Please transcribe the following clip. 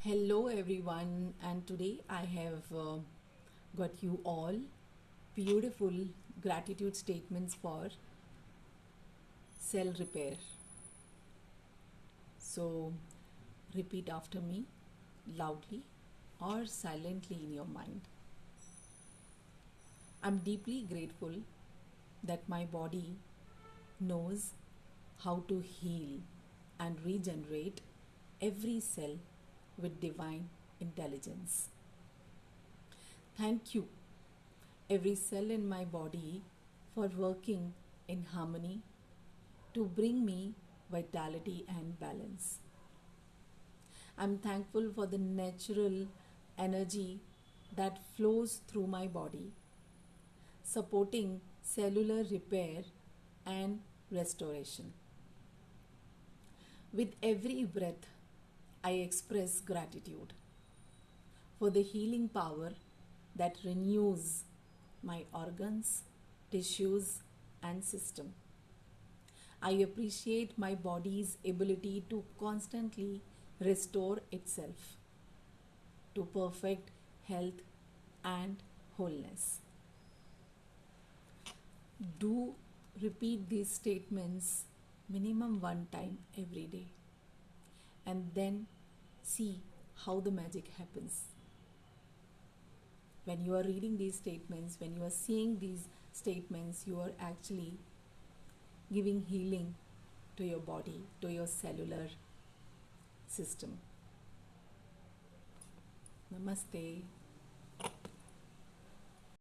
Hello, everyone, and today I have got you all beautiful gratitude statements for cell repair. So, repeat after me loudly or silently in your mind. I'm deeply grateful that my body knows how to heal and regenerate every cell with divine intelligence. Thank you, every cell in my body, for working in harmony to bring me vitality and balance. I'm thankful for the natural energy that flows through my body, supporting cellular repair and restoration. With every breath, I express gratitude for the healing power that renews my organs, tissues, and system. I appreciate my body's ability to constantly restore itself to perfect health and wholeness. Do repeat these statements minimum one time every day and then see how the magic happens. When you are reading these statements, when you are seeing these statements, you are actually giving healing to your body, to your cellular system. Namaste.